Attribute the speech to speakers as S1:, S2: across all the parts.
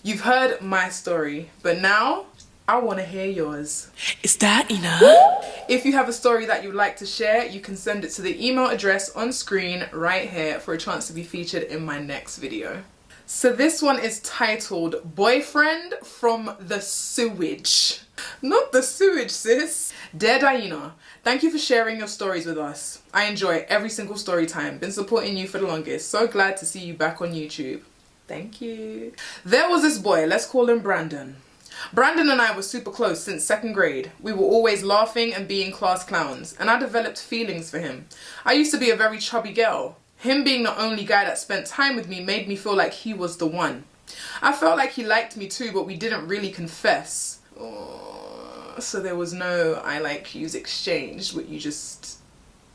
S1: You've heard my story, but now I want to hear yours.
S2: Is that enough?
S1: If you have a story that you'd like to share, you can send it to the email address on screen right here for a chance to be featured in my next video. So this one is titled Boyfriend from the Sewage. Not the sewage, sis. Dear Dainá, thank you for sharing your stories with us. I enjoy every single story time. Been supporting you for the longest. So glad to see you back on YouTube. Thank you. There was this boy, let's call him Brandon. Brandon and I were super close since 2nd grade. We were always laughing and being class clowns, and I developed feelings for him. I used to be a very chubby girl. Him being the only guy that spent time with me made me feel like he was the one. I felt like he liked me too, but we didn't really confess. So there was no I like yous exchanged, but you just...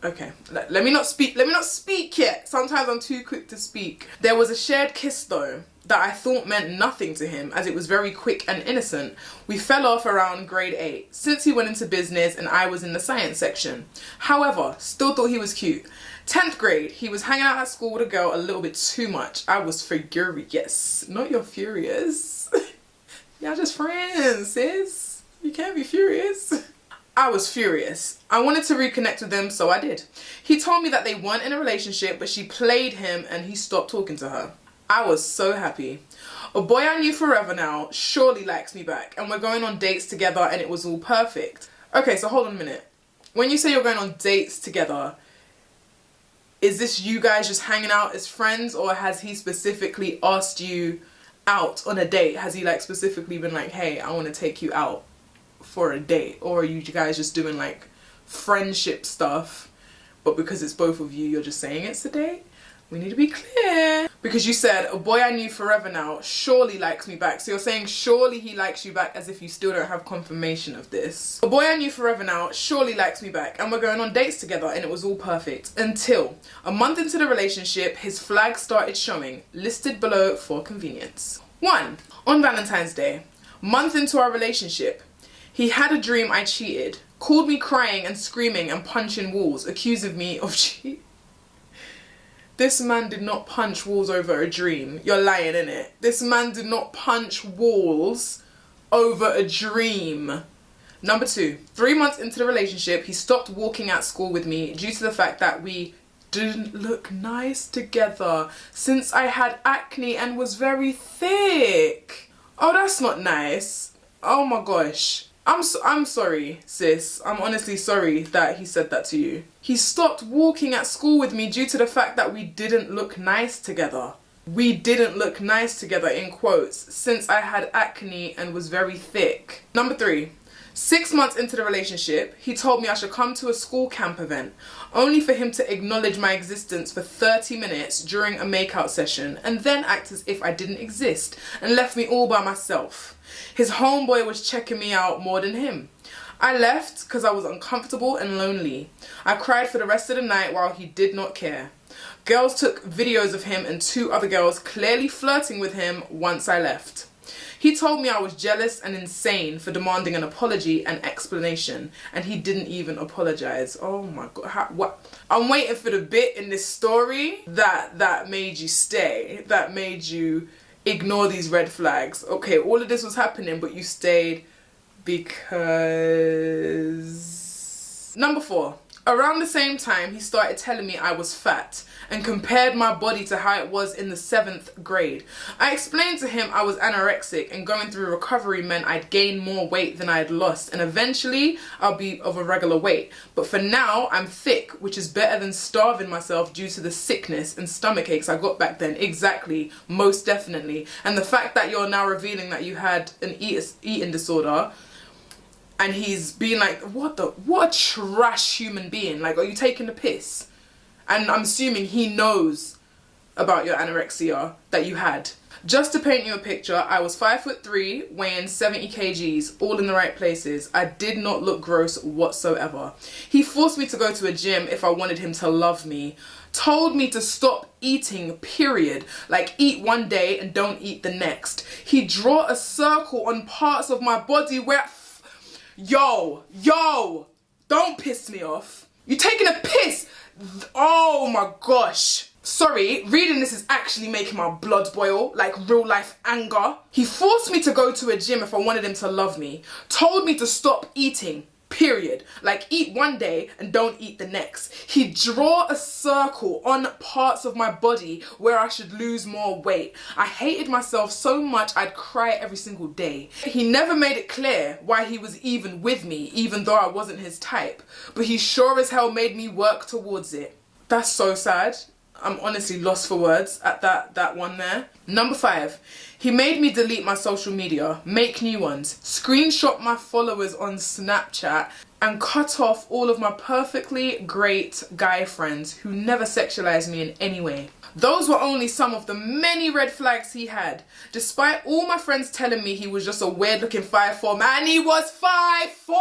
S1: Okay, let me not speak yet. Sometimes I'm too quick to speak. There was a shared kiss though, that I thought meant nothing to him as it was very quick and innocent. We fell off around grade 8, since he went into business and I was in the science section. However, still thought he was cute. 10th grade, he was hanging out at school with a girl a little bit too much. I was furious. Not you're furious. Y'all just friends, sis. You can't be furious. I was furious. I wanted to reconnect with him, so I did. He told me that they weren't in a relationship, but she played him and he stopped talking to her. I was so happy. A boy I knew forever now surely likes me back, and we're going on dates together and it was all perfect. Okay, so hold on a minute. When you say you're going on dates together, is this you guys just hanging out as friends, or has he specifically asked you out on a date? Has he like specifically been like, hey, I want to take you out for a date? Or are you guys just doing like friendship stuff, but because it's both of you, you're just saying it's a date? We need to be clear. Because you said, a boy I knew forever now surely likes me back. So you're saying surely he likes you back as if you still don't have confirmation of this. A boy I knew forever now surely likes me back, and we're going on dates together and it was all perfect. Until a month into the relationship, his flag started showing, listed below for convenience. 1. On Valentine's Day, month into our relationship, he had a dream I cheated, called me crying and screaming and punching walls, accusing me of cheating. This man did not punch walls over a dream. You're lying, innit? This man did not punch walls over a dream. Number 2, 3 months into the relationship, he stopped walking at school with me due to the fact that we didn't look nice together since I had acne and was very thick. Oh, that's not nice. Oh my gosh. I'm sorry, sis. I'm honestly sorry that he said that to you. He stopped walking at school with me due to the fact that we didn't look nice together. We didn't look nice together, in quotes, since I had acne and was very thick. Number 3, 6 months into the relationship, he told me I should come to a school camp event, only for him to acknowledge my existence for 30 minutes during a makeout session and then act as if I didn't exist and left me all by myself. His homeboy was checking me out more than him. I left because I was uncomfortable and lonely. I cried for the rest of the night while he did not care. Girls took videos of him and 2 other girls clearly flirting with him once I left. He told me I was jealous and insane for demanding an apology and explanation, and he didn't even apologize. Oh my god, what? I'm waiting for the bit in this story that made you stay, that made you ignore these red flags. Okay, all of this was happening, but you stayed because... Number 4. Around the same time, he started telling me I was fat and compared my body to how it was in the 7th grade. I explained to him I was anorexic and going through recovery meant I'd gain more weight than I had lost, and eventually I'll be of a regular weight. But for now, I'm thick, which is better than starving myself due to the sickness and stomach aches I got back then. Exactly, most definitely. And the fact that you're now revealing that you had an eating disorder, and he's being like, what a trash human being. Like, are you taking the piss? And I'm assuming he knows about your anorexia that you had. Just to paint you a picture, I was 5'3", weighing 70 kgs, all in the right places. I did not look gross whatsoever. He forced me to go to a gym if I wanted him to love me. Told me to stop eating, period. Like, eat one day and don't eat the next. He drew a circle on parts of my body where... Yo, don't piss me off. You taking a piss? Oh my gosh. Sorry, reading this is actually making my blood boil, like real life anger. He forced me to go to a gym if I wanted him to love me. Told me to stop eating. Period. Like, eat one day and don't eat the next. He'd draw a circle on parts of my body where I should lose more weight. I hated myself so much I'd cry every single day. He never made it clear why he was even with me, even though I wasn't his type. But he sure as hell made me work towards it. That's so sad. I'm honestly lost for words at that one there. Number 5, he made me delete my social media, make new ones, screenshot my followers on Snapchat, and cut off all of my perfectly great guy friends who never sexualized me in any way. Those were only some of the many red flags he had. Despite all my friends telling me he was just a weird looking 5'4" man, he was 5'4",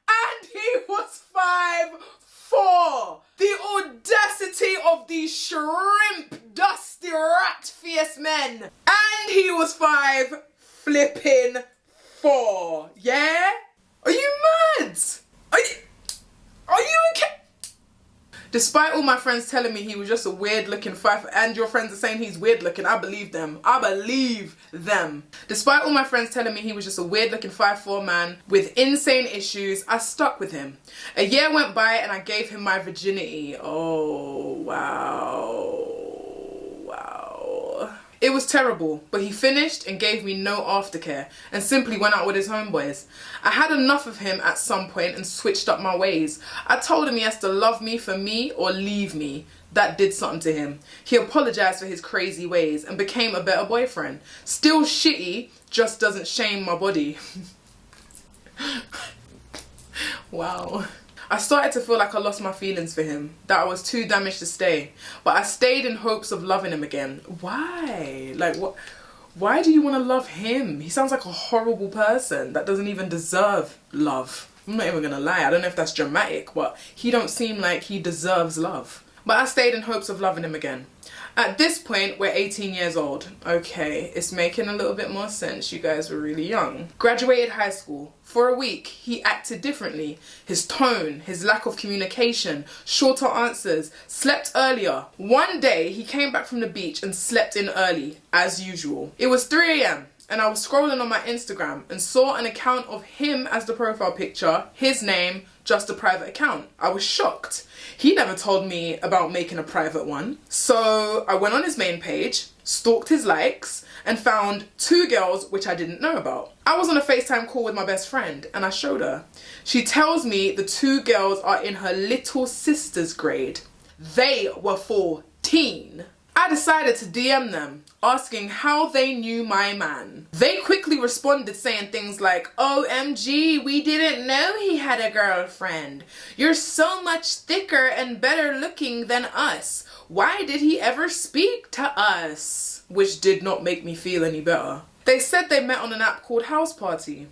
S1: and he was 5'4". The audacity of these shrimp, dusty, rat-faced men. And he was 5'4". Yeah? Are you mad? Are you okay? Despite all my friends telling me he was just a weird looking and your friends are saying he's weird looking, I believe them. I believe them. Despite all my friends telling me he was just a weird looking 5'4" man with insane issues, I stuck with him. A year went by and I gave him my virginity. Oh, wow. It was terrible, but he finished and gave me no aftercare and simply went out with his homeboys. I had enough of him at some point and switched up my ways. I told him he has to love me for me or leave me. That did something to him. He apologized for his crazy ways and became a better boyfriend. Still shitty, just doesn't shame my body. Wow. I started to feel like I lost my feelings for him, that I was too damaged to stay. But I stayed in hopes of loving him again. Why? Like, what? Why do you want to love him? He sounds like a horrible person that doesn't even deserve love. I'm not even gonna lie, I don't know if that's dramatic, but he don't seem like he deserves love. But I stayed in hopes of loving him again. At this point, we're 18 years old. Okay, it's making a little bit more sense. You guys were really young. Graduated high school. For a week, he acted differently. His tone, his lack of communication, shorter answers, slept earlier. One day, he came back from the beach and slept in early, as usual. It was 3 a.m. and I was scrolling on my Instagram and saw an account of him as the profile picture, his name, just a private account. I was shocked. He never told me about making a private one. So I went on his main page, stalked his likes, and found 2 girls which I didn't know about. I was on a FaceTime call with my best friend and I showed her. She tells me the 2 girls are in her little sister's grade. They were 14. I decided to DM them, asking how they knew my man. They quickly responded saying things like, OMG, we didn't know he had a girlfriend. You're so much thicker and better looking than us. Why did he ever speak to us? Which did not make me feel any better. They said they met on an app called House Party,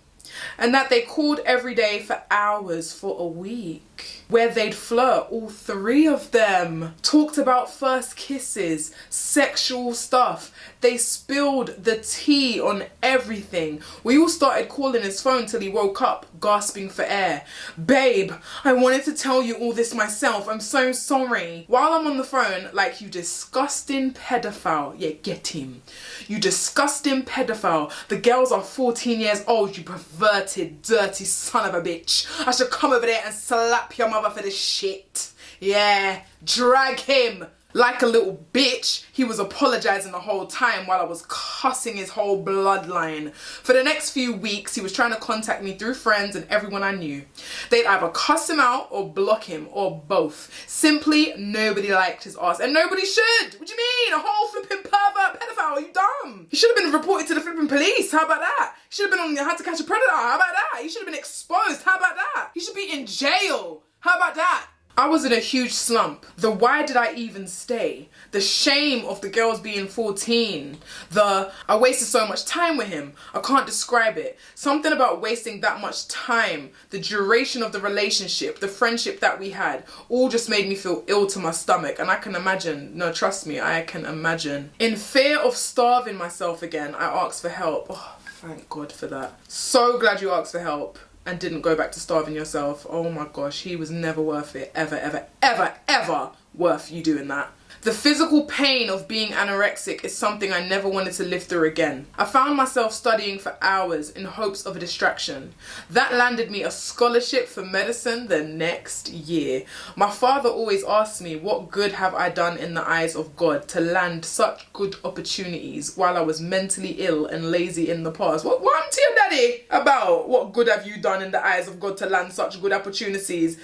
S1: and that they called every day for hours for a week, where they'd flirt, all 3 of them. Talked about first kisses, sexual stuff. They spilled the tea on everything. We all started calling his phone till he woke up, gasping for air. Babe, I wanted to tell you all this myself. I'm so sorry. While I'm on the phone, like, you disgusting pedophile. Yeah, get him. You disgusting pedophile. The girls are 14 years old, you perverted, dirty son of a bitch. I should come over there and slap your mother for this shit. Yeah, drag him. Like a little bitch, he was apologizing the whole time while I was cussing his whole bloodline. For the next few weeks, he was trying to contact me through friends and everyone I knew. They'd either cuss him out or block him, or both. Simply, nobody liked his ass. And nobody should! What do you mean? A whole flipping pervert pedophile? Are you dumb? He should have been reported to the flipping police. How about that? He should have been on How to Catch a Predator. How about that? He should have been exposed. How about that? He should be in jail. How about that? I was in a huge slump. The why did I even stay? The shame of the girls being 14. The I wasted so much time with him. I can't describe it. Something about wasting that much time, the duration of the relationship, the friendship that we had, all just made me feel ill to my stomach. And I can imagine, no, trust me, I can imagine. In fear of starving myself again, I asked for help. Oh, thank God for that. So glad you asked for help and didn't go back to starving yourself. Oh my gosh, he was never worth it. Ever, ever, ever, ever worth you doing that. The physical pain of being anorexic is something I never wanted to live through again. I found myself studying for hours in hopes of a distraction. That landed me a scholarship for medicine the next year. My father always asked me, what good have I done in the eyes of God to land such good opportunities while I was mentally ill and lazy in the past? What happened to your daddy about what good have you done in the eyes of God to land such good opportunities?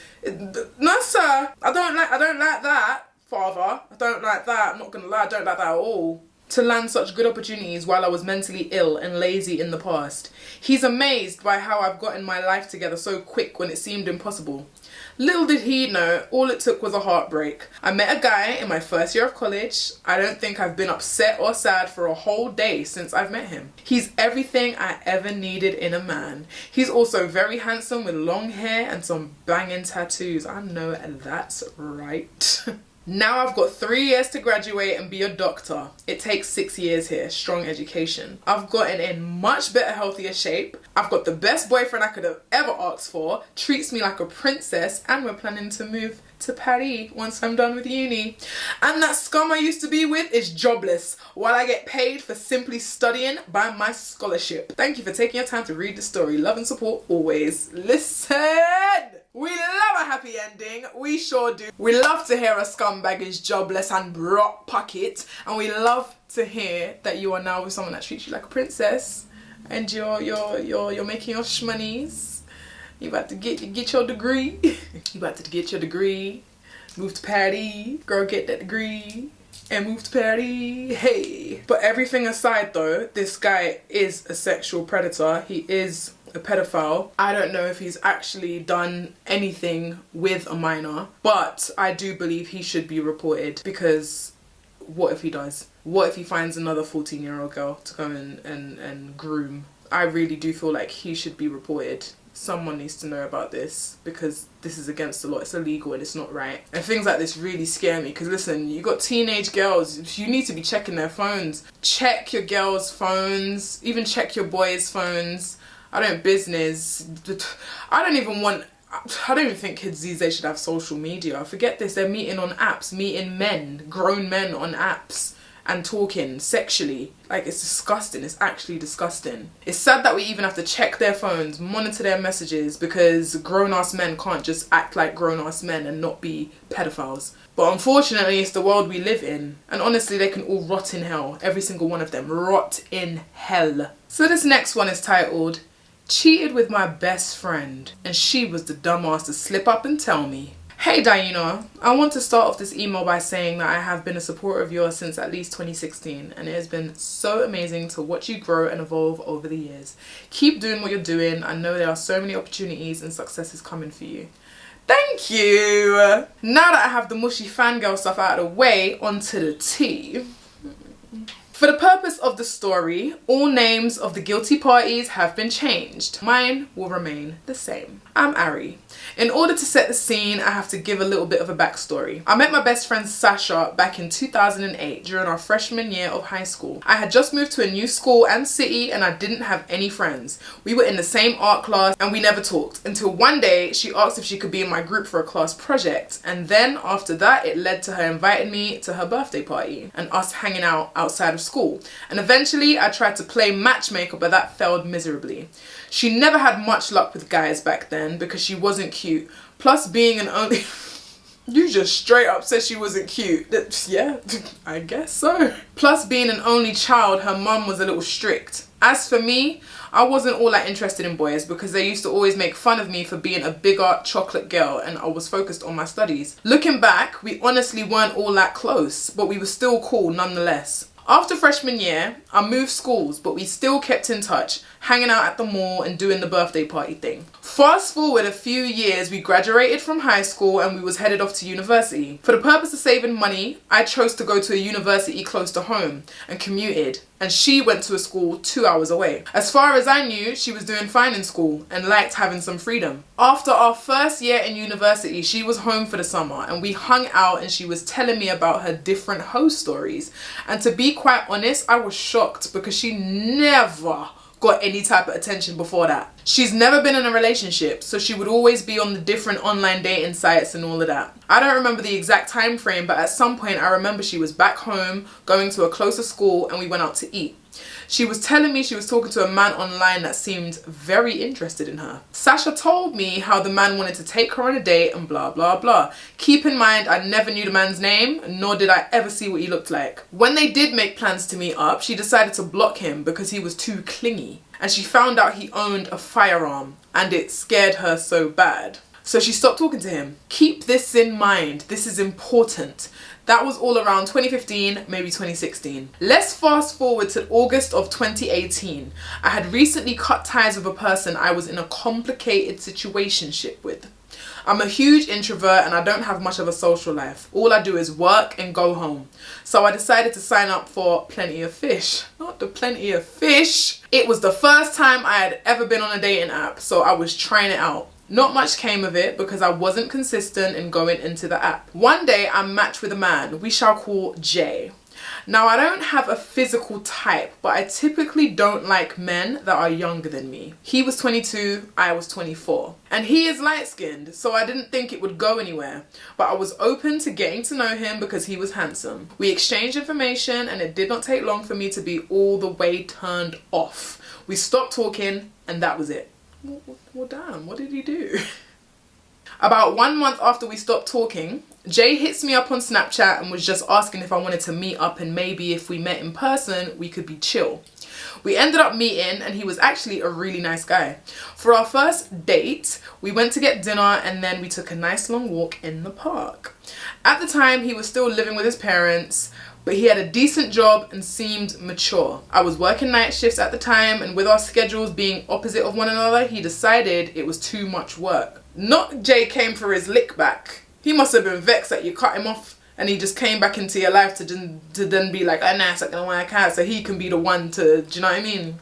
S1: No, sir, I don't like that. Father, I don't like that. I'm not gonna lie, I don't like that at all. To land such good opportunities while I was mentally ill and lazy in the past. He's amazed by how I've gotten my life together so quick when it seemed impossible. Little did he know, all it took was a heartbreak. I met a guy in my first year of college. I don't think I've been upset or sad for a whole day since I've met him. He's everything I ever needed in a man. He's also very handsome with long hair and some banging tattoos. I know that's right. Now I've got 3 years to graduate and be a doctor. It takes 6 years here, strong education. I've gotten in much better, healthier shape. I've got the best boyfriend I could have ever asked for, treats me like a princess, and we're planning to move to Paris once I'm done with uni. And that scum I used to be with is jobless, while I get paid for simply studying by my scholarship. Thank you for taking your time to read the story. Love and support always. Listen! We love a happy ending, we sure do. We love to hear a scumbag is jobless and broke pocket, and we love to hear that you are now with someone that treats you like a princess, and you're making your shmonies. You about to get your degree. You about to get your degree, move to Paris, girl, get that degree, and move to Paris. Hey. But everything aside though, this guy is a sexual predator. He is a pedophile. I don't know if he's actually done anything with a minor, but I do believe he should be reported, because what if he does? What if he finds another 14-year-old girl to go and groom? I really do feel like he should be reported. Someone needs to know about this, because this is against the law. It's illegal and it's not right. And things like this really scare me, because listen, you got teenage girls, you need to be checking their phones. Check your girls' phones, even check your boys' phones. I don't business. I don't even think kids these days should have social media. Forget this, they're meeting on apps, meeting men, grown men on apps and talking sexually. Like, it's disgusting, it's actually disgusting. It's sad that we even have to check their phones, monitor their messages, because grown-ass men can't just act like grown-ass men and not be pedophiles. But unfortunately, it's the world we live in. And honestly, they can all rot in hell. Every single one of them, rot in hell. So this next one is titled, Cheated with my best friend, and she was the dumbass to slip up and tell me. Hey Dainá, I want to start off this email by saying that I have been a supporter of yours since at least 2016, and it has been so amazing to watch you grow and evolve over the years. Keep doing what you're doing. I know there are so many opportunities and successes coming for you. Thank you! Now that I have the mushy fangirl stuff out of the way, onto the tea. For the purpose of the story, all names of the guilty parties have been changed. Mine will remain the same. I'm Ari. In order to set the scene, I have to give a little bit of a backstory. I met my best friend Sasha back in 2008 during our freshman year of high school. I had just moved to a new school and city, and I didn't have any friends. We were in the same art class and we never talked until one day she asked if she could be in my group for a class project, and then after that it led to her inviting me to her birthday party and us hanging out outside of school. And eventually I tried to play matchmaker, but that failed miserably. She never had much luck with guys back then because she wasn't cute. Plus being an only... You just straight up said she wasn't cute. Yeah, I guess so. Plus being an only child, her mum was a little strict. As for me, I wasn't all that interested in boys because they used to always make fun of me for being a bigger chocolate girl, and I was focused on my studies. Looking back, we honestly weren't all that close, but we were still cool nonetheless. After freshman year, I moved schools, but we still kept in touch, hanging out at the mall and doing the birthday party thing. Fast forward a few years, we graduated from high school and we was headed off to university. For the purpose of saving money, I chose to go to a university close to home and commuted, and she went to a school 2 hours away. As far as I knew, she was doing fine in school and liked having some freedom. After our first year in university, she was home for the summer and we hung out, and she was telling me about her different hoe stories. And to be quite honest, I was shocked because she never got any type of attention before that. She's never been in a relationship, so she would always be on the different online dating sites and all of that. I don't remember the exact time frame, but at some point I remember she was back home going to a closer school and we went out to eat. She was telling me she was talking to a man online that seemed very interested in her. Sasha told me how the man wanted to take her on a date and blah blah blah. Keep in mind, I never knew the man's name, nor did I ever see what he looked like. When they did make plans to meet up, she decided to block him because he was too clingy. And she found out he owned a firearm and it scared her so bad. So she stopped talking to him. Keep this in mind, this is important. That was all around 2015, maybe 2016. Let's fast forward to August of 2018. I had recently cut ties with a person I was in a complicated situationship with. I'm a huge introvert and I don't have much of a social life. All I do is work and go home. So I decided to sign up for Plenty of Fish. Not the Plenty of Fish. It was the first time I had ever been on a dating app, so I was trying it out. Not much came of it because I wasn't consistent in going into the app. One day I matched with a man we shall call Jay. Now I don't have a physical type, but I typically don't like men that are younger than me. He was 22, I was 24. And he is light skinned, so I didn't think it would go anywhere. But I was open to getting to know him because he was handsome. We exchanged information and it did not take long for me to be all the way turned off. We stopped talking and that was it. Well, damn, what did he do? About 1 month after we stopped talking, Jay hits me up on Snapchat and was just asking if I wanted to meet up and maybe if we met in person, we could be chill. We ended up meeting and he was actually a really nice guy. For our first date, we went to get dinner and then we took a nice long walk in the park. At the time, he was still living with his parents, but he had a decent job and seemed mature. I was working night shifts at the time, and with our schedules being opposite of one another, he decided it was too much work. Not Jay came for his lick back. He must have been vexed that you cut him off and he just came back into your life to then be like, oh nah, it's not gonna work out, so he can be the one to, do you know what I mean?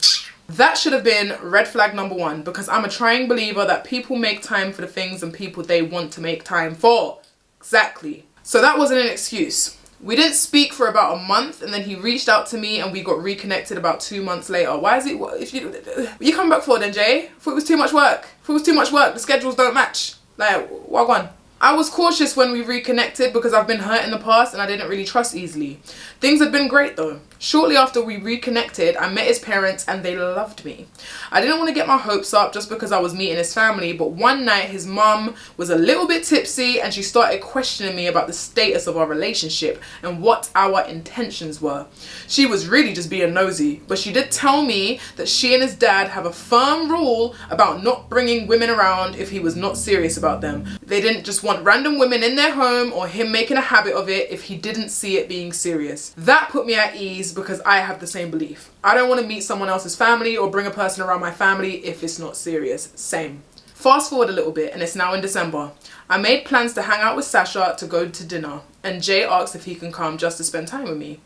S1: That should have been red flag number one, because I'm a trying believer that people make time for the things and people they want to make time for. Exactly. So that wasn't an excuse. We didn't speak for about a month and then he reached out to me and we got reconnected about 2 months later. Why is it, if you come back for then, Jay? Thought it was too much work. If it was too much work, the schedules don't match. Like, what on? I was cautious when we reconnected because I've been hurt in the past and I didn't really trust easily. Things had been great though. Shortly after we reconnected, I met his parents and they loved me. I didn't want to get my hopes up just because I was meeting his family, but one night his mum was a little bit tipsy and she started questioning me about the status of our relationship and what our intentions were. She was really just being nosy, but she did tell me that she and his dad have a firm rule about not bringing women around if he was not serious about them. They didn't just want random women in their home or him making a habit of it if he didn't see it being serious. That put me at ease because I have the same belief. I don't want to meet someone else's family or bring a person around my family if it's not serious. Same. Fast forward a little bit and it's now in December. I made plans to hang out with Sasha to go to dinner and Jay asked if he can come just to spend time with me.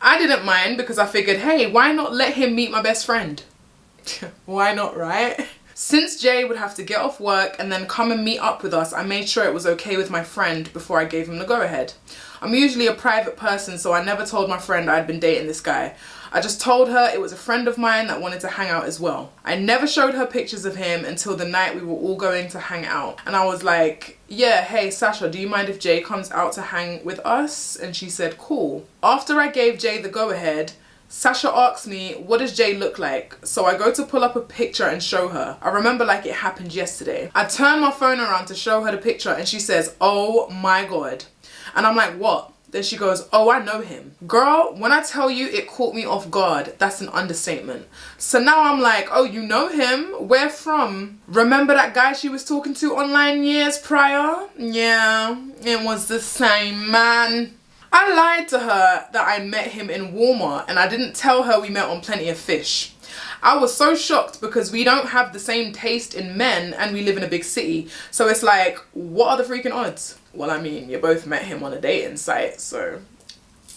S1: I didn't mind because I figured, hey, why not let him meet my best friend? Why not, right? Since Jay would have to get off work and then come and meet up with us, I made sure it was okay with my friend before I gave him the go-ahead. I'm usually a private person, so I never told my friend I'd been dating this guy. I just told her it was a friend of mine that wanted to hang out as well. I never showed her pictures of him until the night we were all going to hang out. And I was like, yeah, hey Sasha, do you mind if Jay comes out to hang with us? And she said, cool. After I gave Jay the go-ahead, Sasha asked me, what does Jay look like? So I go to pull up a picture and show her. I remember like it happened yesterday. I turn my phone around to show her the picture and she says, oh my God. And I'm like, what? Then she goes, oh, I know him. Girl, when I tell you it caught me off guard, that's an understatement. So now I'm like, oh, you know him? Where from? Remember that guy she was talking to online years prior? Yeah, it was the same man. I lied to her that I met him in Walmart and I didn't tell her we met on Plenty of Fish. I was so shocked because we don't have the same taste in men and we live in a big city. So it's like, what are the freaking odds? Well, I mean, you both met him on a dating site, so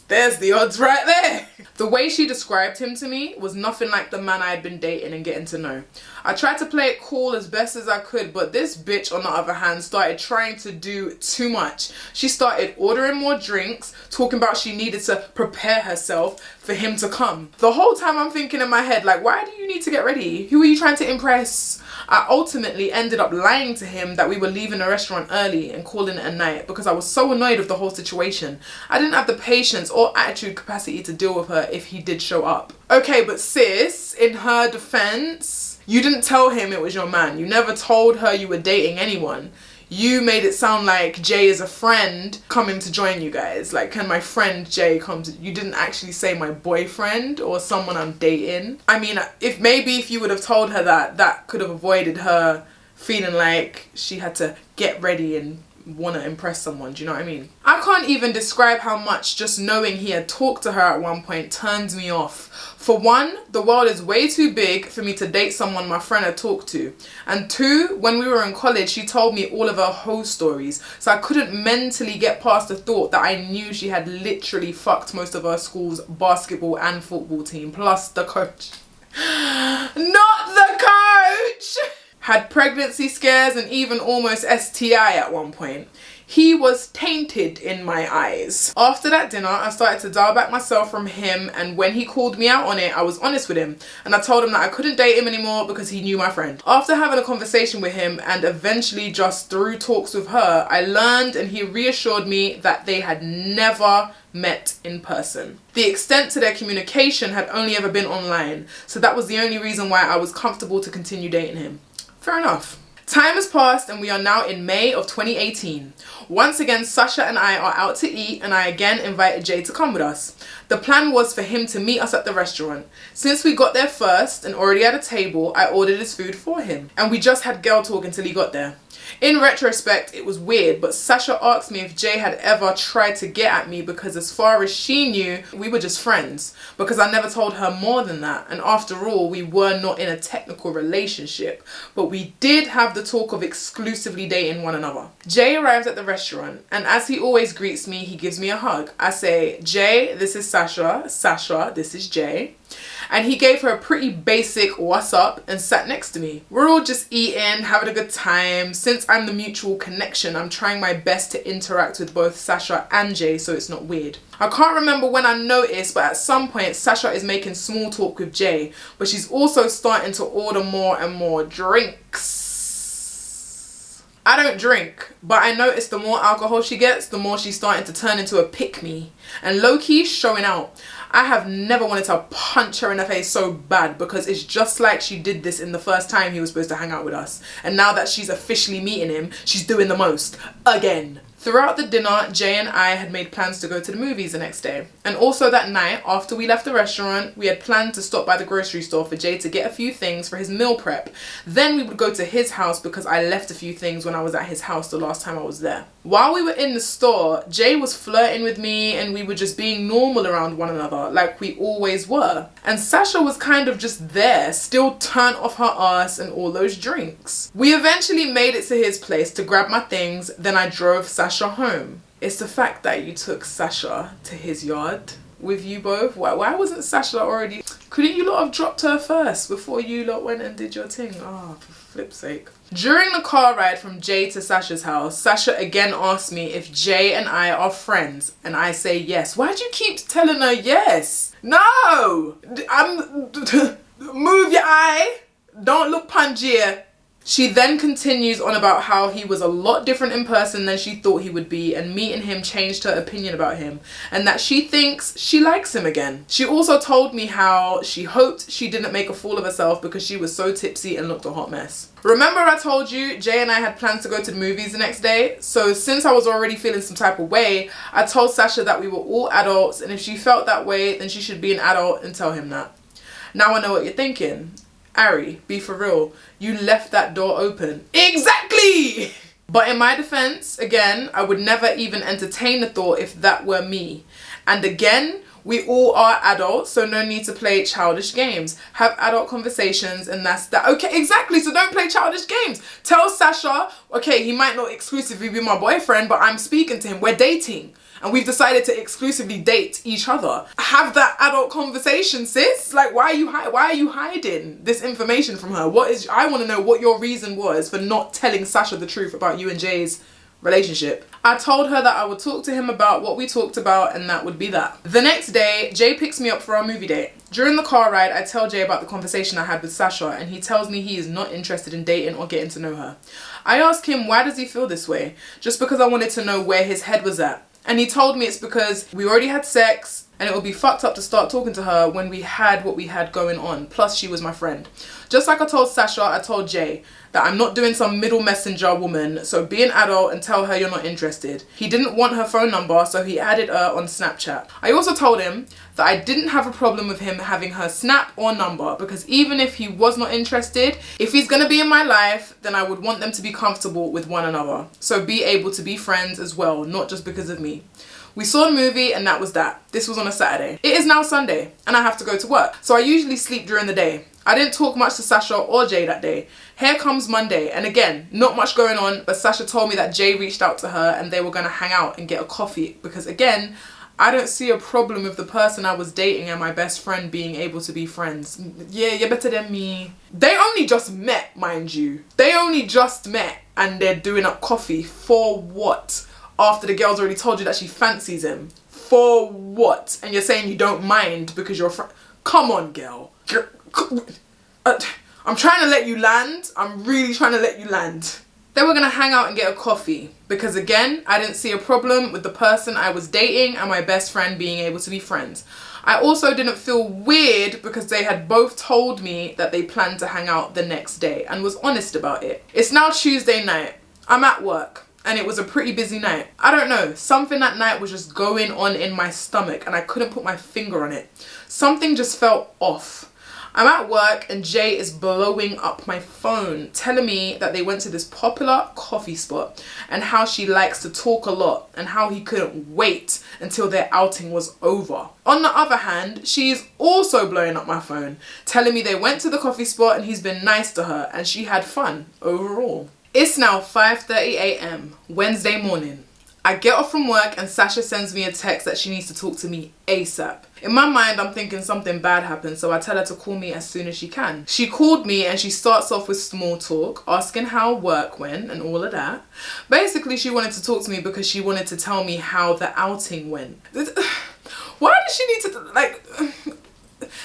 S1: there's the odds right there. The way she described him to me was nothing like the man I had been dating and getting to know. I tried to play it cool as best as I could, but this bitch on the other hand started trying to do too much. She started ordering more drinks, talking about she needed to prepare herself for for him to come. The whole time I'm thinking in my head, like, why do you need to get ready? Who are you trying to impress? I ultimately ended up lying to him that we were leaving the restaurant early and calling it a night because I was so annoyed with the whole situation. I didn't have the patience or attitude capacity to deal with her if he did show up. Okay, but sis, in her defense, you didn't tell him it was your man. You never told her you were dating anyone. You made it sound like Jay is a friend coming to join you guys. Like, can my friend Jay come to... You didn't actually say my boyfriend or someone I'm dating. I mean, if you would have told her that, that could have avoided her feeling like she had to get ready and want to impress someone. Do you know what I mean? I can't even describe how much just knowing he had talked to her at one point turns me off. For one, the world is way too big for me to date someone my friend had talked to. And two, when we were in college, she told me all of her hoe stories. So I couldn't mentally get past the thought that I knew she had literally fucked most of her school's basketball and football team, plus the coach. Not the coach! Had pregnancy scares and even almost STI at one point. He was tainted in my eyes. After that dinner, I started to dial back myself from him, and when he called me out on it, I was honest with him. And I told him that I couldn't date him anymore because he knew my friend. After having a conversation with him and eventually just through talks with her, I learned and he reassured me that they had never met in person. The extent to their communication had only ever been online, so that was the only reason why I was comfortable to continue dating him. Fair enough. Time has passed and we are now in May of 2018. Once again, Sasha and I are out to eat and I again invited Jay to come with us. The plan was for him to meet us at the restaurant. Since we got there first and already at a table, I ordered his food for him. And we just had girl talk until he got there. In retrospect, it was weird, but Sasha asked me if Jay had ever tried to get at me because as far as she knew, we were just friends. Because I never told her more than that. And after all, we were not in a technical relationship. But we did have the talk of exclusively dating one another. Jay arrives at the restaurant, and as he always greets me, he gives me a hug. I say, Jay, this is Sasha. Sasha, this is Jay. And he gave her a pretty basic what's up and sat next to me. We're all just eating, having a good time. Since I'm the mutual connection, I'm trying my best to interact with both Sasha and Jay so it's not weird. I can't remember when I noticed, but at some point Sasha is making small talk with Jay, but she's also starting to order more and more drinks. I don't drink, but I notice the more alcohol she gets, the more she's starting to turn into a pick-me. And low-key showing out. I have never wanted to punch her in the face so bad because it's just like she did this in the first time he was supposed to hang out with us. And now that she's officially meeting him, she's doing the most. Again. Throughout the dinner, Jay and I had made plans to go to the movies the next day. And also that night, after we left the restaurant, we had planned to stop by the grocery store for Jay to get a few things for his meal prep. Then we would go to his house because I left a few things when I was at his house the last time I was there. While we were in the store, Jay was flirting with me and we were just being normal around one another like we always were. And Sasha was kind of just there, still turned off her ass and all those drinks. We eventually made it to his place to grab my things, then I drove Sasha home. It's the fact that you took Sasha to his yard with you both. Why wasn't Sasha already... Couldn't you lot have dropped her first before you lot went and did your thing? Oh, for flip's sake. During the car ride from Jay to Sasha's house, Sasha again asked me if Jay and I are friends, and I say yes. Why do you keep telling her yes? No! Move your eye. Don't look Pangaea. She then continues on about how he was a lot different in person than she thought he would be, and meeting him changed her opinion about him, and that she thinks she likes him again. She also told me how she hoped she didn't make a fool of herself because she was so tipsy and looked a hot mess. Remember I told you Jay and I had plans to go to the movies the next day? So since I was already feeling some type of way, I told Sasha that we were all adults, and if she felt that way, then she should be an adult and tell him that. Now I know what you're thinking. Ari, be for real. You left that door open. Exactly! But in my defense, again, I would never even entertain the thought if that were me. And again, we all are adults, so no need to play childish games. Have adult conversations and that's that. Okay, exactly, so don't play childish games. Tell Sasha, okay, he might not exclusively be my boyfriend, but I'm speaking to him. We're dating. And we've decided to exclusively date each other. Have that adult conversation, sis. Like, why are you hiding this information from her? I want to know what your reason was for not telling Sasha the truth about you and Jay's relationship. I told her that I would talk to him about what we talked about and that would be that. The next day, Jay picks me up for our movie date. During the car ride, I tell Jay about the conversation I had with Sasha and he tells me he is not interested in dating or getting to know her. I ask him why does he feel this way? Just because I wanted to know where his head was at. And he told me it's because we already had sex and it would be fucked up to start talking to her when we had what we had going on. Plus she was my friend. Just like I told Sasha, I told Jay that I'm not doing some middle messenger woman, so be an adult and tell her you're not interested. He didn't want her phone number, so he added her on Snapchat. I also told him that I didn't have a problem with him having her snap or number because even if he was not interested, if he's gonna be in my life, then I would want them to be comfortable with one another. So be able to be friends as well, not just because of me. We saw a movie and that was that. This was on a Saturday. It is now Sunday and I have to go to work. So I usually sleep during the day. I didn't talk much to Sasha or Jay that day. Here comes Monday and again, not much going on, but Sasha told me that Jay reached out to her and they were gonna hang out and get a coffee because again, I don't see a problem with the person I was dating and my best friend being able to be friends. Yeah, you're better than me. They only just met, mind you. They only just met and they're doing up coffee for what? After the girl's already told you that she fancies him. For what? And you're saying you don't mind because you're a friend. Come on, girl. I'm trying to let you land. I'm really trying to let you land. They were gonna hang out and get a coffee because again, I didn't see a problem with the person I was dating and my best friend being able to be friends. I also didn't feel weird because they had both told me that they planned to hang out the next day and was honest about it. It's now Tuesday night. I'm at work. And it was a pretty busy night. I don't know, something that night was just going on in my stomach and I couldn't put my finger on it. Something just felt off. I'm at work and Jay is blowing up my phone, telling me that they went to this popular coffee spot and how she likes to talk a lot and how he couldn't wait until their outing was over. On the other hand, she's also blowing up my phone, telling me they went to the coffee spot and he's been nice to her and she had fun overall. It's now 5:30 a.m. Wednesday morning. I get off from work and Sasha sends me a text that she needs to talk to me ASAP. In my mind, I'm thinking something bad happened, so I tell her to call me as soon as she can. She called me and she starts off with small talk, asking how work went and all of that. Basically, she wanted to talk to me because she wanted to tell me how the outing went. Why does she need to, like...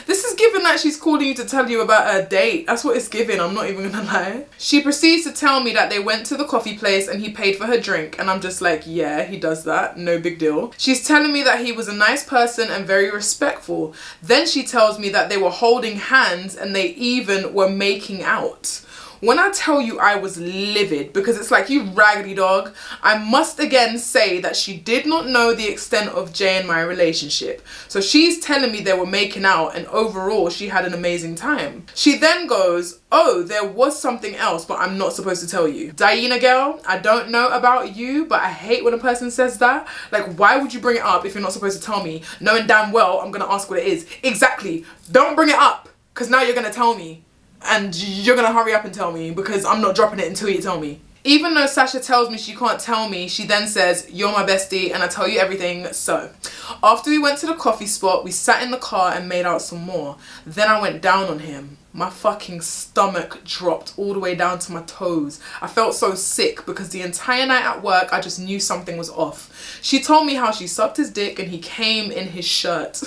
S1: This is given that she's calling you to tell you about her date. That's what it's given, I'm not even gonna lie. She proceeds to tell me that they went to the coffee place and he paid for her drink. And I'm just like, yeah, he does that. No big deal. She's telling me that he was a nice person and very respectful. Then she tells me that they were holding hands and they even were making out. When I tell you I was livid because it's like, you raggedy dog, I must again say that she did not know the extent of Jay and my relationship. So she's telling me they were making out and overall she had an amazing time. She then goes, oh, there was something else, but I'm not supposed to tell you. Dainá girl, I don't know about you, but I hate when a person says that. Like, why would you bring it up if you're not supposed to tell me, knowing damn well I'm gonna ask what it is? Exactly. Don't bring it up because now you're gonna tell me. And you're gonna hurry up and tell me because I'm not dropping it until you tell me. Even though Sasha tells me she can't tell me, she then says, you're my bestie and I tell you everything. So after we went to the coffee spot, we sat in the car and made out some more. Then I went down on him. My fucking stomach dropped all the way down to my toes. I felt so sick because the entire night at work, I just knew something was off. She told me how she sucked his dick and he came in his shirt.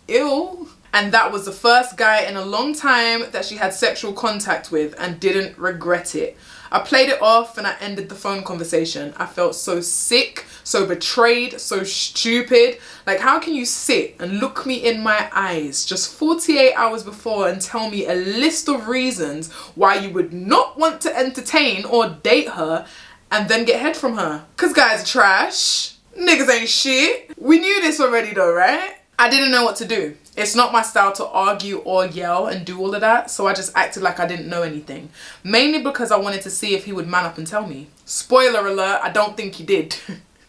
S1: Ew. And that was the first guy in a long time that she had sexual contact with and didn't regret it. I played it off and I ended the phone conversation. I felt so sick, so betrayed, so stupid. Like, how can you sit and look me in my eyes just 48 hours before and tell me a list of reasons why you would not want to entertain or date her and then get head from her? Cause guys are trash. Niggas ain't shit. We knew this already though, right? I didn't know what to do. It's not my style to argue or yell and do all of that, so I just acted like I didn't know anything. Mainly because I wanted to see if he would man up and tell me. Spoiler alert, I don't think he did.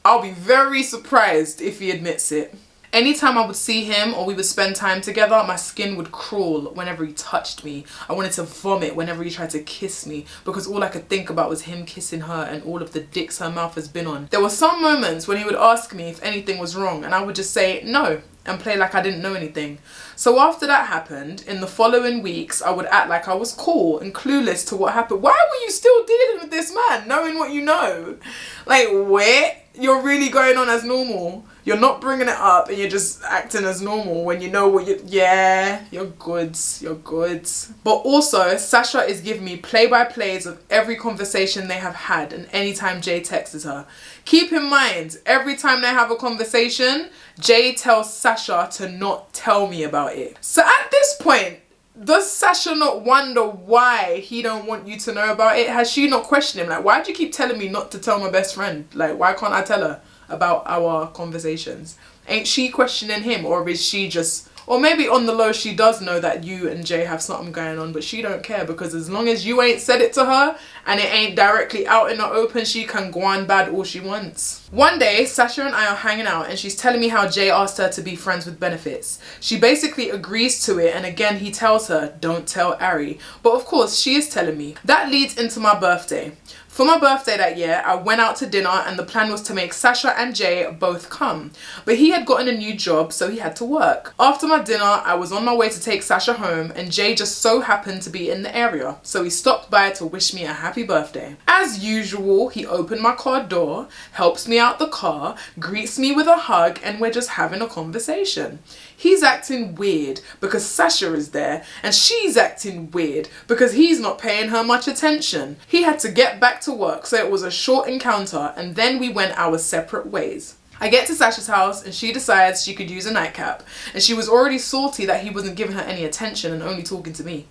S1: I'll be very surprised if he admits it. Anytime I would see him or we would spend time together, my skin would crawl whenever he touched me. I wanted to vomit whenever he tried to kiss me because all I could think about was him kissing her and all of the dicks her mouth has been on. There were some moments when he would ask me if anything was wrong and I would just say, no, and play like I didn't know anything. So after that happened, in the following weeks, I would act like I was cool and clueless to what happened. Why were you still dealing with this man, knowing what you know? Like, where? You're really going on as normal. You're not bringing it up and you're just acting as normal when you know what yeah, you're goods, you're goods. But also, Sasha is giving me play-by-plays of every conversation they have had and anytime Jay texts her. Keep in mind, every time they have a conversation, Jay tells Sasha to not tell me about it. So at this point, does Sasha not wonder why he don't want you to know about it? Has she not questioned him? Like, why do you keep telling me not to tell my best friend? Like, why can't I tell her about our conversations? Ain't she questioning him, or is she just, or maybe on the low she does know that you and Jay have something going on, but she don't care, because as long as you ain't said it to her and it ain't directly out in the open, she can go on bad all she wants. One day, Sasha and I are hanging out and she's telling me how Jay asked her to be friends with benefits. She basically agrees to it, and again he tells her, don't tell Ari. But of course she is telling me. That leads into my birthday. For my birthday that year, I went out to dinner and the plan was to make Sasha and Jay both come. But he had gotten a new job, so he had to work. After my dinner, I was on my way to take Sasha home and Jay just so happened to be in the area. So he stopped by to wish me a happy birthday. As usual, he opened my car door, helps me out the car, greets me with a hug, and we're just having a conversation. He's acting weird because Sasha is there, and she's acting weird because he's not paying her much attention. He had to get back to work, so it was a short encounter, and then we went our separate ways. I get to Sasha's house and she decides she could use a nightcap, and she was already salty that he wasn't giving her any attention and only talking to me.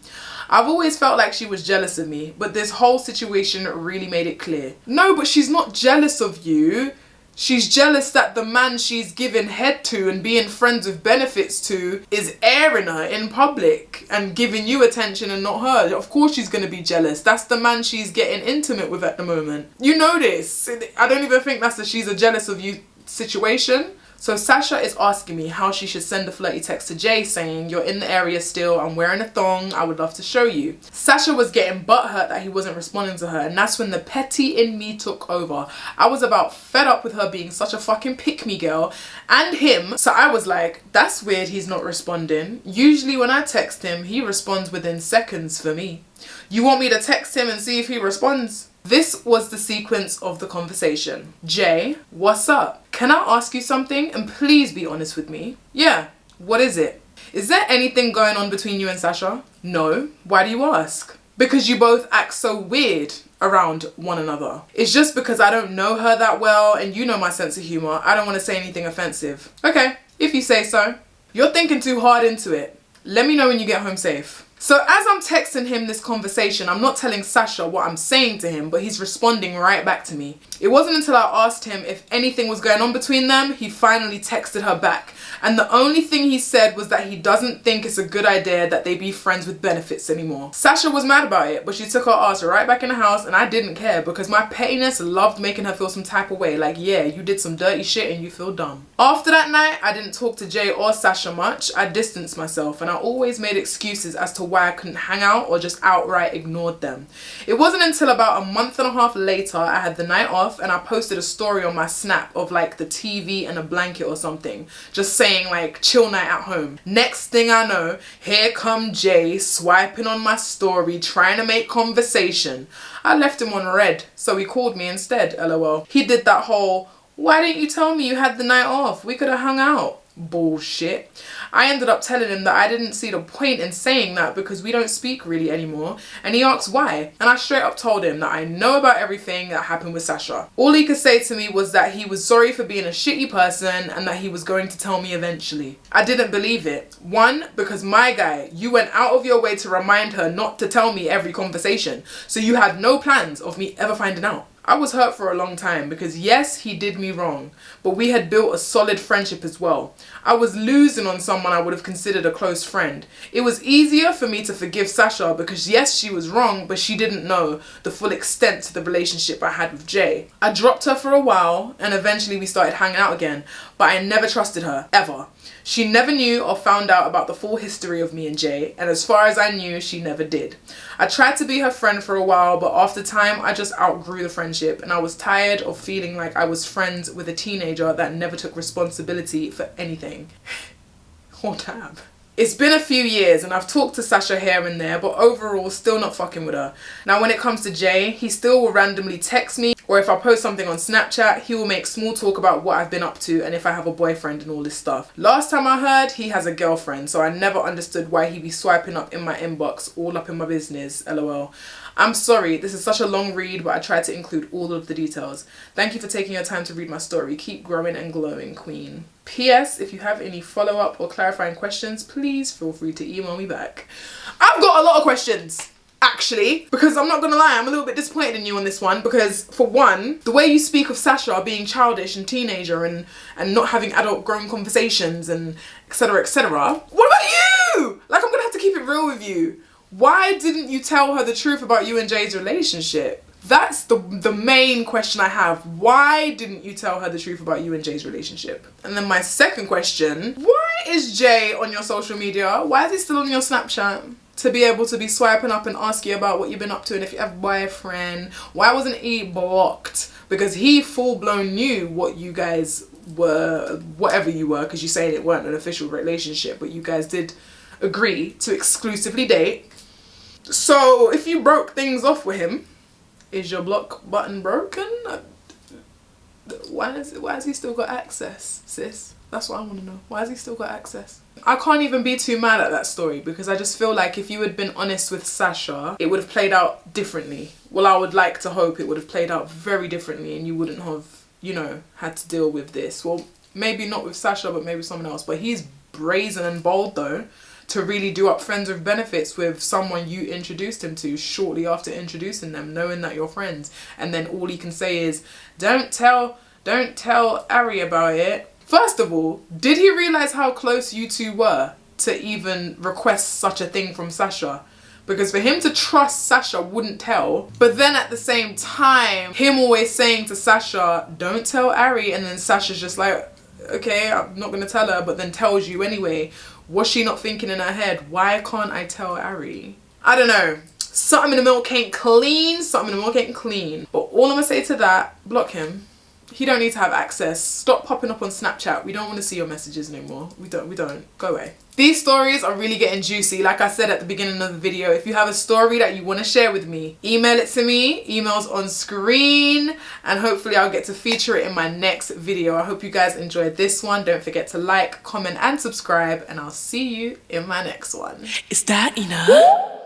S1: I've always felt like she was jealous of me, but this whole situation really made it clear. No, but she's not jealous of you. She's jealous that the man she's giving head to and being friends with benefits to is airing her in public and giving you attention and not her. Of course she's going to be jealous. That's the man she's getting intimate with at the moment. You know this. I don't even think that's a she's a jealous of you situation. So Sasha is asking me how she should send a flirty text to Jay saying, you're in the area still, I'm wearing a thong, I would love to show you. Sasha was getting butthurt that he wasn't responding to her, and that's when the petty in me took over. I was about fed up with her being such a fucking pick-me girl and him, so I was like, that's weird he's not responding. Usually when I text him, he responds within seconds for me. You want me to text him and see if he responds? This was the sequence of the conversation. Jay, what's up? Can I ask you something and please be honest with me? Yeah, what is it? Is there anything going on between you and Sasha? No. Why do you ask? Because you both act so weird around one another. It's just because I don't know her that well and you know my sense of humor. I don't want to say anything offensive. Okay, if you say so. You're thinking too hard into it. Let me know when you get home safe. So as I'm texting him this conversation, I'm not telling Sasha what I'm saying to him, but he's responding right back to me. It wasn't until I asked him if anything was going on between them, he finally texted her back. And the only thing he said was that he doesn't think it's a good idea that they be friends with benefits anymore. Sasha was mad about it, but she took her ass right back in the house and I didn't care because my pettiness loved making her feel some type of way. Like, yeah, you did some dirty shit and you feel dumb. After that night, I didn't talk to Jay or Sasha much. I distanced myself and I always made excuses as to why I couldn't hang out or just outright ignored them. It wasn't until about a month and a half later I had the night off and I posted a story on my Snap of like the TV and a blanket or something, just saying like chill night at home. Next thing I know, here come Jay swiping on my story trying to make conversation. I left him on red, so he called me instead, lol. He did that whole, why didn't you tell me you had the night off? We could have hung out bullshit. I ended up telling him that I didn't see the point in saying that because we don't speak really anymore, and he asked why, and I straight up told him that I know about everything that happened with Sasha. All he could say to me was that he was sorry for being a shitty person and that he was going to tell me eventually. I didn't believe it. One, because my guy, you went out of your way to remind her not to tell me every conversation, so you had no plans of me ever finding out. I was hurt for a long time because yes, he did me wrong, but we had built a solid friendship as well. I was losing on someone I would have considered a close friend. It was easier for me to forgive Sasha because yes, she was wrong, but she didn't know the full extent to the relationship I had with Jay. I dropped her for a while and eventually we started hanging out again, but I never trusted her, ever. She never knew or found out about the full history of me and Jay, and as far as I knew, she never did. I tried to be her friend for a while, but after time, I just outgrew the friendship, and I was tired of feeling like I was friends with a teenager that never took responsibility for anything. Oh damn. It's been a few years and I've talked to Sasha here and there, but overall still not fucking with her. Now when it comes to Jay, he still will randomly text me, or if I post something on Snapchat, he will make small talk about what I've been up to and if I have a boyfriend and all this stuff. Last time I heard, he has a girlfriend, so I never understood why he'd be swiping up in my inbox, all up in my business, lol. I'm sorry, this is such a long read, but I tried to include all of the details. Thank you for taking your time to read my story. Keep growing and glowing, queen. P.S. If you have any follow-up or clarifying questions, please feel free to email me back. I've got a lot of questions, actually, because I'm not gonna lie, I'm a little bit disappointed in you on this one, because for one, the way you speak of Sasha being childish and teenager and not having adult grown conversations and etc, etc. What about you? Like, I'm gonna have to keep it real with you. Why didn't you tell her the truth about you and Jay's relationship? That's the main question I have. Why didn't you tell her the truth about you and Jay's relationship? And then my second question, why is Jay on your social media? Why is he still on your Snapchat? To be able to be swiping up and ask you about what you've been up to and if you have a boyfriend. Why wasn't he blocked? Because he full-blown knew what you guys were, whatever you were, because you saying it weren't an official relationship, but you guys did agree to exclusively date. So if you broke things off with him, is your block button broken? Why has he still got access, sis? That's what I want to know. Why has he still got access? I can't even be too mad at that story, because I just feel like if you had been honest with Sasha, it would have played out differently. Well, I would like to hope it would have played out very differently and you wouldn't have, you know, had to deal with this. Well, maybe not with Sasha, but maybe with someone else. But he's brazen and bold though, to really do up friends with benefits with someone you introduced him to shortly after introducing them, knowing that you're friends, and then all he can say is, don't tell Ari about it. First of all, did he realize how close you two were to even request such a thing from Sasha? Because for him to trust Sasha wouldn't tell, but then at the same time, him always saying to Sasha, don't tell Ari, and then Sasha's just like, okay, I'm not gonna tell her, but then tells you anyway. Was she not thinking in her head, why can't I tell Ari? I don't know. Something in the milk ain't clean, something in the milk ain't clean. But all I'm gonna say to that, block him. He don't need to have access. Stop popping up on Snapchat. We don't want to see your messages anymore. We don't. Go away. These stories are really getting juicy. Like I said at the beginning of the video, if you have a story that you want to share with me, email it to me. Email's on screen, and hopefully I'll get to feature it in my next video. I hope you guys enjoyed this one. Don't forget to like, comment and subscribe, and I'll see you in my next one.
S2: Is that enough?